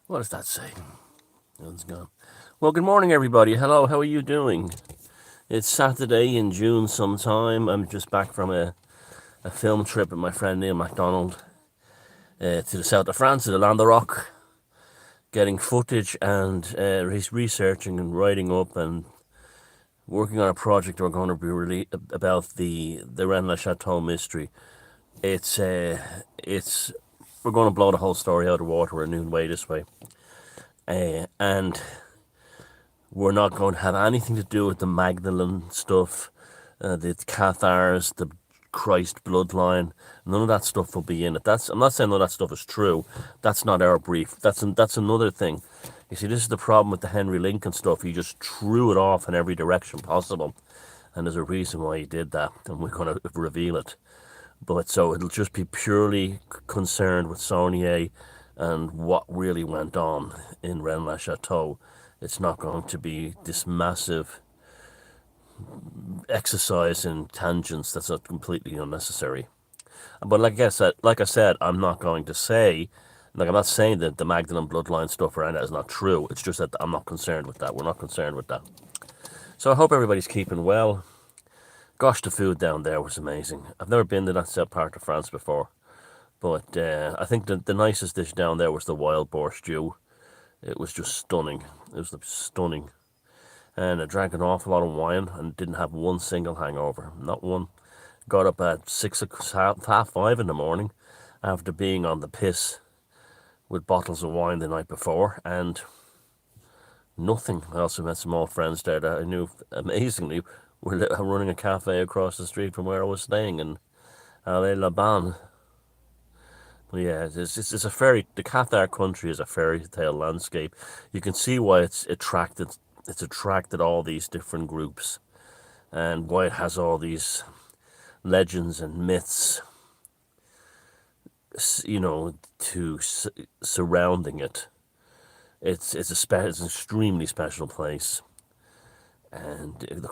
What does that say? It's gone. Well, good morning, everybody. Hello, how are you doing? It's Saturday in June sometime. I'm just back from a film trip with my friend Neil MacDonald to the south of France, to the Land of Rock, getting footage and he's researching and writing up and working on a project we're going to be about the Rennes le Chateau mystery. It's we're going to blow the whole story out of the water in a new way this way. And we're not going to have anything to do with the Magdalene stuff, the Cathars, the Christ bloodline. None of that stuff will be in it. I'm not saying none of that stuff is true. That's not our brief. That's another thing. You see, this is the problem with the Henry Lincoln stuff. He just threw it off in every direction possible, and there's a reason why he did that, and we're going to reveal it. But so it'll just be purely concerned with Saunier and what really went on in Rennes le Chateau. It's not going to be this massive exercise in tangents that's not completely unnecessary. But like I said, I'm not going to say, I'm not saying that the Magdalene bloodline stuff around that is not true. It's just that I'm not concerned with that. We're not concerned with that. So I hope everybody's keeping well. Gosh, the food down there was amazing. I've never been to that part of France before, but I think the nicest dish down there was the wild boar stew. It was just stunning. It was stunning. And I drank an awful lot of wine and didn't have one single hangover. Not one. Got up at half 5 in the morning after being on the piss with bottles of wine the night before and nothing. I also met some old friends there that I knew amazingly were running a cafe across the street from where I was staying in Allée-la-Banne. Yeah, it's a the Cathar country is a fairy tale landscape. You can see why it's attracted all these different groups and why it has all these legends and myths, surrounding it. It's an extremely special place, and in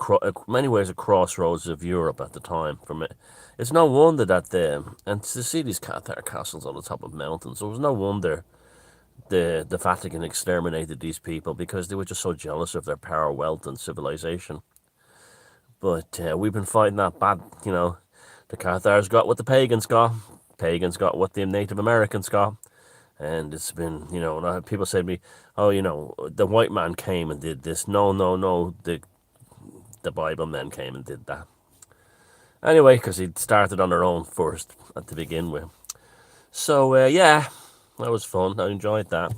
many ways a crossroads of Europe at the time. From it, it's no wonder that and to see these Cathar castles on the top of mountains, it was no wonder the Vatican exterminated these people because they were just so jealous of their power, wealth, and civilization. But we've been fighting that bad, the Cathars got what the pagans got. Pagans got what the Native Americans got. And it's been, people say to me, oh, the white man came and did this. No, no, no, the Bible men came and did that. Anyway, because he started on their own first to begin with. So, yeah, that was fun. I enjoyed that.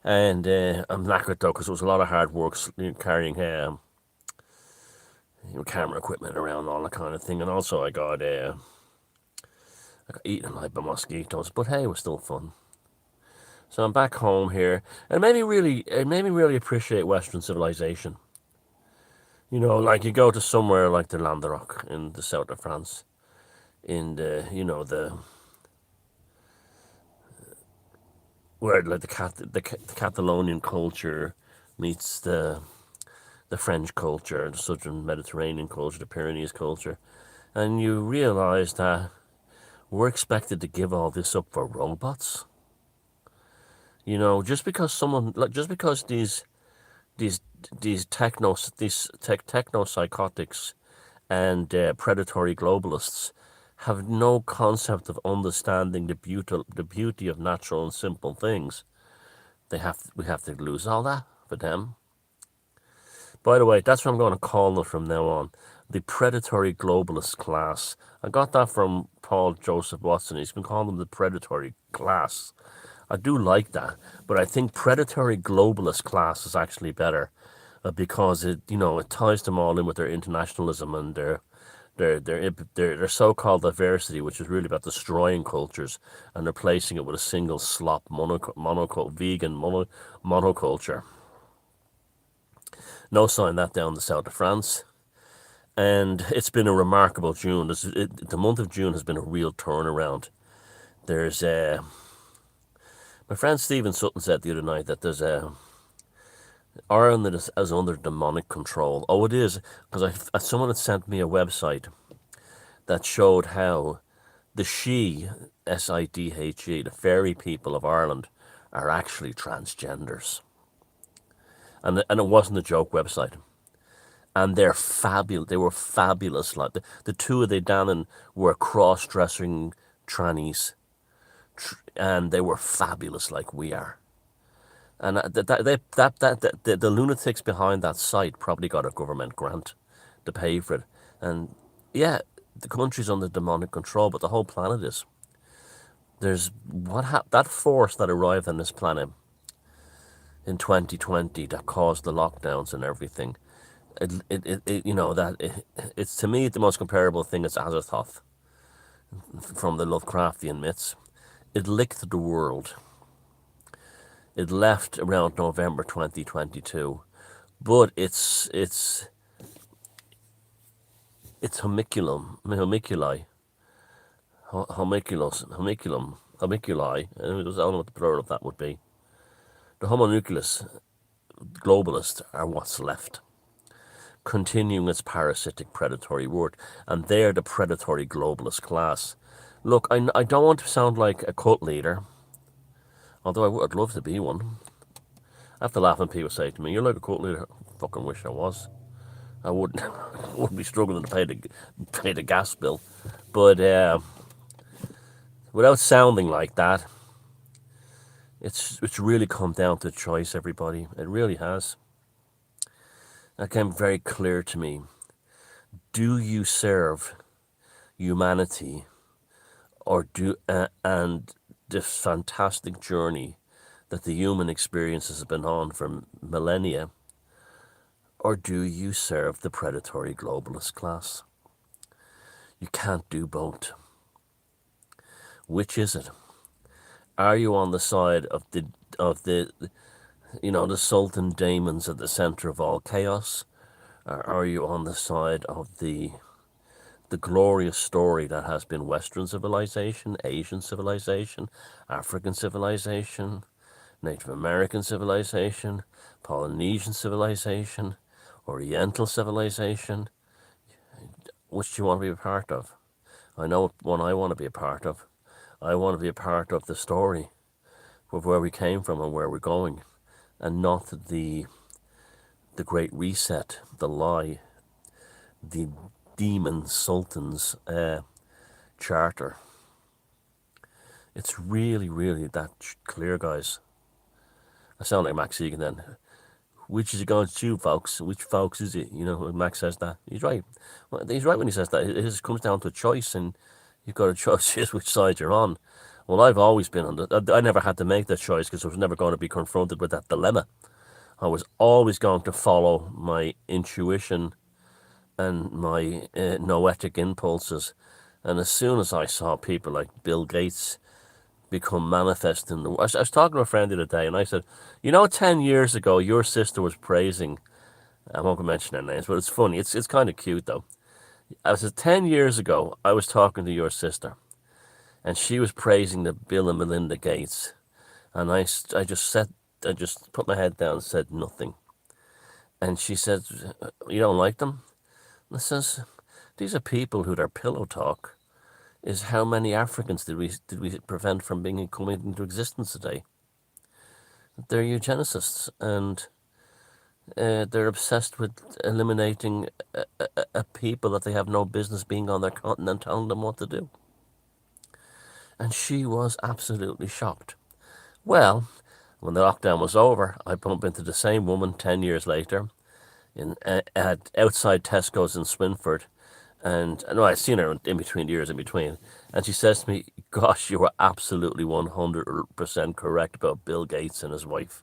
And I'm knackered though, because it was a lot of hard work carrying camera equipment around, all that kind of thing. And also I got eaten alive by mosquitoes, but hey, it was still fun. So I'm back home here, and it made me really appreciate Western civilization. Like you go to somewhere like the Land of Rock in the south of France, in the where like the Catalonian culture meets the French culture, the southern Mediterranean culture, the Pyrenees culture, and you realize that we're expected to give all this up for robots. Just because these techno psychotics and predatory globalists have no concept of understanding the beauty of natural and simple things. We have to lose all that for them. By the way, that's what I'm going to call it from now on. The predatory globalist class. I got that from Paul Joseph Watson. He's been calling them the predatory class. I do like that, but I think predatory globalist class is actually better because it ties them all in with their internationalism and their so-called diversity, which is really about destroying cultures and replacing it with a single slop vegan monoculture. No sign that down the south of France. And it's been a remarkable June. The month of June has been a real turnaround. There's my friend Stephen Sutton said the other night that there's Ireland is under demonic control. Oh, it is, because someone had sent me a website that showed how the Sidhe, the fairy people of Ireland, are actually transgenders. And it wasn't a joke website. And they're fabulous. They were fabulous. Like the two of they Dannon were cross-dressing trannies, and they were fabulous like we are. And the lunatics behind that site probably got a government grant to pay for it. And yeah, the country's under demonic control, but the whole planet is. There's that force that arrived on this planet in 2020 that caused the lockdowns and everything. It's to me the most comparable thing is Azathoth from the Lovecraftian myths. It licked the world. It left around November 2022, but it's homiculi. I don't know what the plural of that would be. The homunculus globalists are what's left, continuing its parasitic predatory work, and they're the predatory globalist class. Look, I don't want to sound like a cult leader, although I'd love to be one. I have to laugh when people say to me, "You're like a cult leader." I fucking wish I was. I wouldn't wouldn't be struggling to pay the gas bill, but without sounding like that, it's really come down to choice, everybody. It really has. That came very clear to me. Do you serve humanity, or and this fantastic journey that the human experience has been on for millennia, or do you serve the predatory globalist class? You can't do both. Which is it? Are you on the side of the the sultan daemons at the center of all chaos, or are you on the side of the glorious story that has been Western civilization, Asian civilization, African civilization, Native American civilization, Polynesian civilization, Oriental civilization? Which do you want to be a part of? I know what one I want to be a part of. I want to be a part of the story of where we came from and where we're going, and not the Great Reset, the lie, the demon sultan's charter. It's really, really that clear, guys. I sound like Max Egan then. Which is it going to choose, folks? Which folks is it? When Max says that. He's right. Well, he's right when he says that. It just comes down to a choice, and you've got to choose which side you're on. Well, I've always been on I never had to make that choice because I was never going to be confronted with that dilemma. I was always going to follow my intuition and my noetic impulses. And as soon as I saw people like Bill Gates become manifest in the world, I was talking to a friend the other day, and I said, 10 years ago, your sister was praising, I won't mention her names, but it's funny. It's kind of cute, though. I said, 10 years ago, I was talking to your sister, and she was praising the Bill and Melinda Gates. And I just put my head down and said nothing. And she said, "You don't like them?" And I says, "These are people who their pillow talk is how many Africans did we prevent from coming into existence today? They're eugenicists, and they're obsessed with eliminating a people that they have no business being on their continent, telling them what to do." And she was absolutely shocked. Well, when the lockdown was over, I bumped into the same woman 10 years later outside Tesco's in Swinford. And no, I'd seen her in between years in between. And she says to me, "Gosh, you were absolutely 100% correct about Bill Gates and his wife."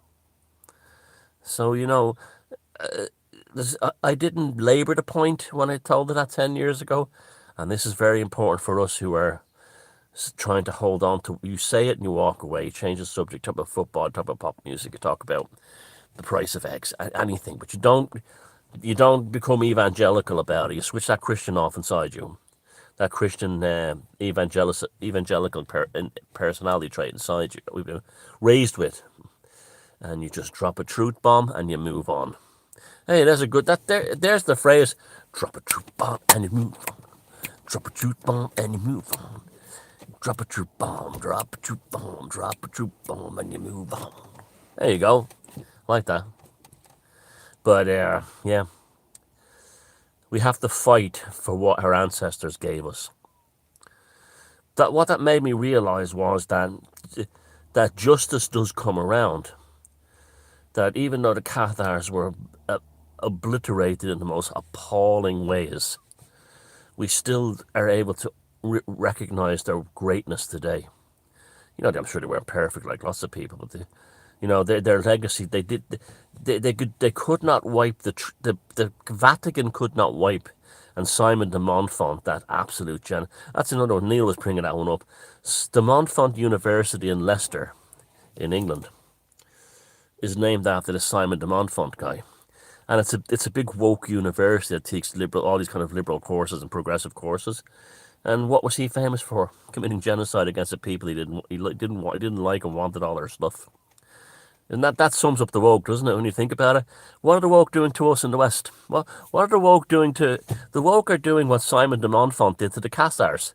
So, I didn't labour the point when I told her that 10 years ago. And this is very important for us who are trying to hold on to. You say it and you walk away. You change the subject, talk about football, talk about pop music, you talk about the price of eggs, anything. But you don't become evangelical about it. You switch that Christian off inside you, that Christian evangelical personality trait inside you that we've been raised with, and you just drop a truth bomb and you move on. Hey, there's there's the phrase: drop a truth bomb and you move on. Drop a truth bomb and you move on. Drop a troop bomb, drop a troop bomb, drop a troop bomb, and you move on. There you go. Like that. But, yeah, we have to fight for what our ancestors gave us. What that made me realize was that justice does come around. That even though the Cathars were obliterated in the most appalling ways, we still are able to recognize their greatness today. I'm sure they weren't perfect like lots of people, but their legacy. They could not wipe the Vatican could not wipe, and Simon de Montfort, that absolute that's another one. Neil was bringing that one up. The Montfort University in Leicester, in England, is named after the Simon de Montfort guy. And it's a big woke university that teaches all these kind of liberal courses and progressive courses. And what was he famous for? Committing genocide against the people he didn't like and wanted all their stuff. And that sums up the woke, doesn't it? When you think about it, what are the woke doing to us in the West? What are the woke doing to the woke? Are doing what Simon de Montfort did to the Cathars,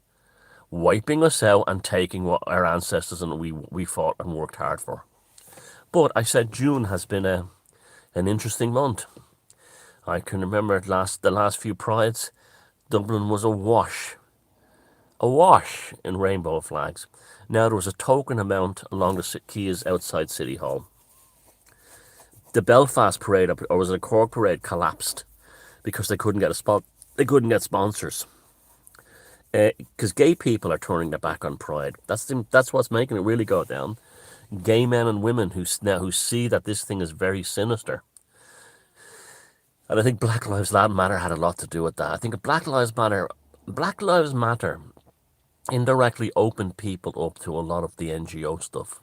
wiping us out and taking what our ancestors and we fought and worked hard for. But I said June has been an interesting month. I can remember the last few prides, Dublin was awash in rainbow flags. Now there was a token amount along the quays outside City Hall. The Belfast parade, or was it a Cork parade, collapsed because they couldn't get a spot. They couldn't get sponsors because gay people are turning their back on Pride. That's what's making it really go down. Gay men and women who see that this thing is very sinister. And I think Black Lives Matter had a lot to do with that. I think Black Lives Matter indirectly opened people up to a lot of the NGO stuff.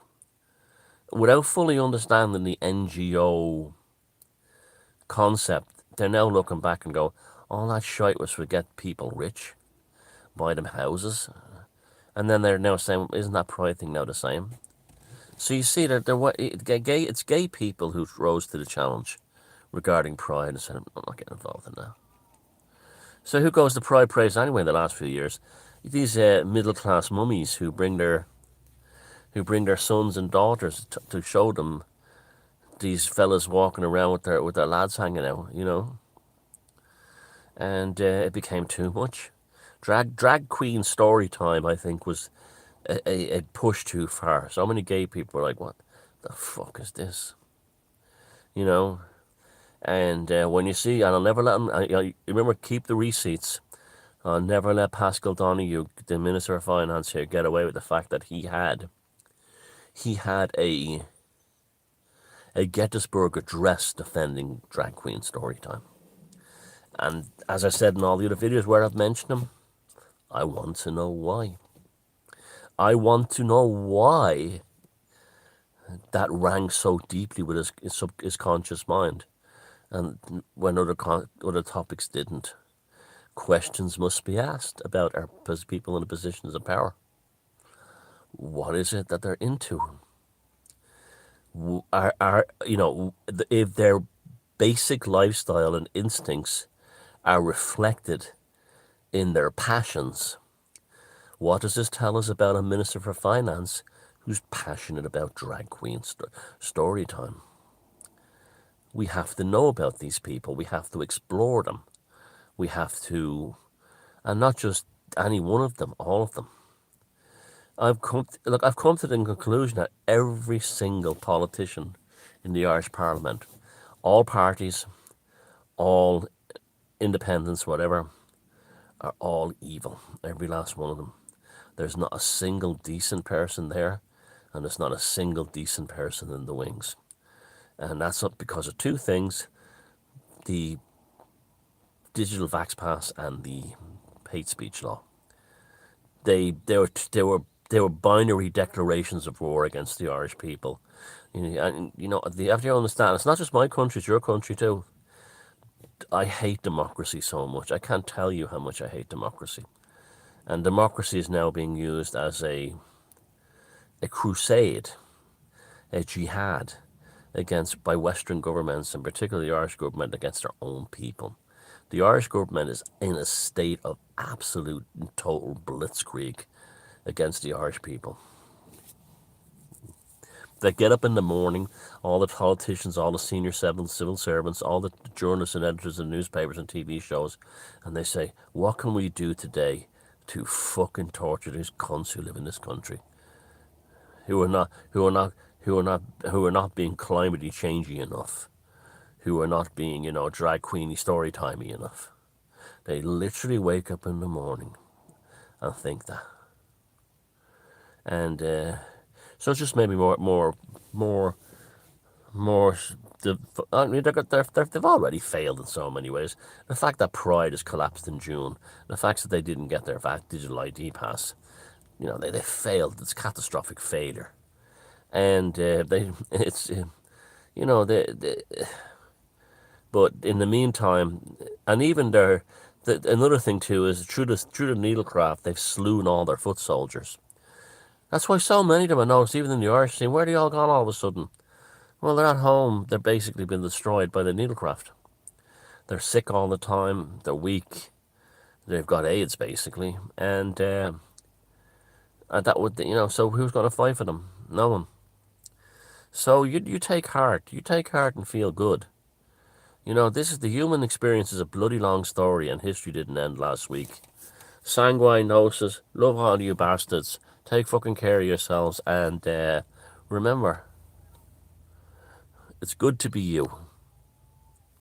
Without fully understanding the NGO concept, they're now looking back and go, all that shite was to get people rich, buy them houses. And then they're now saying, isn't that Pride thing now the same? So you see that it's gay people who rose to the challenge regarding Pride and said, I'm not getting involved in that. So who goes to Pride Parades anyway in the last few years? These middle-class mummies who bring their sons and daughters to show them these fellas walking around with their lads hanging out, And it became too much. Drag queen story time, I think, was a push too far. So many gay people were like, what the fuck is this? And when you see, and I'll never let them, remember, keep the receipts. I'll never let Pascal Donoghue, the Minister of Finance here, get away with the fact that he had a Gettysburg Address defending drag queen story time. And as I said in all the other videos where I've mentioned him, I want to know why. I want to know why that rang so deeply with his conscious mind, and when other topics didn't. Questions must be asked about our people in the positions of power. What is it that they're into? If their basic lifestyle and instincts are reflected in their passions, what does this tell us about a Minister for Finance who's passionate about drag queen story time? We have to know about these people. We have to explore them. We have to, and not just any one of them, all of them. I've come to the conclusion that every single politician in the Irish Parliament, all parties, all independents, whatever, are all evil. Every last one of them. There's not a single decent person there, and there's not a single decent person in the wings. And that's not because of two things: the digital vax pass and the hate speech law. They were binary declarations of war against the Irish people. And you have to understand, it's not just my country, it's your country too. I hate democracy so much. I can't tell you how much I hate democracy. And democracy is now being used as a crusade, a jihad by Western governments, and particularly the Irish government, against their own people. The Irish government is in a state of absolute and total blitzkrieg against the Irish people. They get up in the morning, all the politicians, all the senior civil servants, all the journalists and editors of newspapers and TV shows, and they say, what can we do today to fucking torture these cunts who live in this country, who are not, who are not, who are not, who are not being climately changey enough, who are not being, drag queeny story timey enough. They literally wake up in the morning and think that. And so it's just maybe more. I mean, they've already failed in so many ways. The fact that Pride has collapsed in June, the fact that they didn't get their digital ID pass, they failed. It's catastrophic failure, and but in the meantime, and even another thing too is through the needlecraft, they've slewn all their foot soldiers. That's why so many of them, I noticed, even in the Irish scene, where are they all gone all of a sudden? Well, they're at home. They're basically been destroyed by the needlecraft. They're sick all the time. They're weak. They've got AIDS, basically. And that would, so who's going to fight for them? No one. So you take heart. You take heart and feel good. This is the human experience is a bloody long story, and history didn't end last week. Sanguine Gnosis, love all you bastards. Take fucking care of yourselves, and remember, it's good to be you.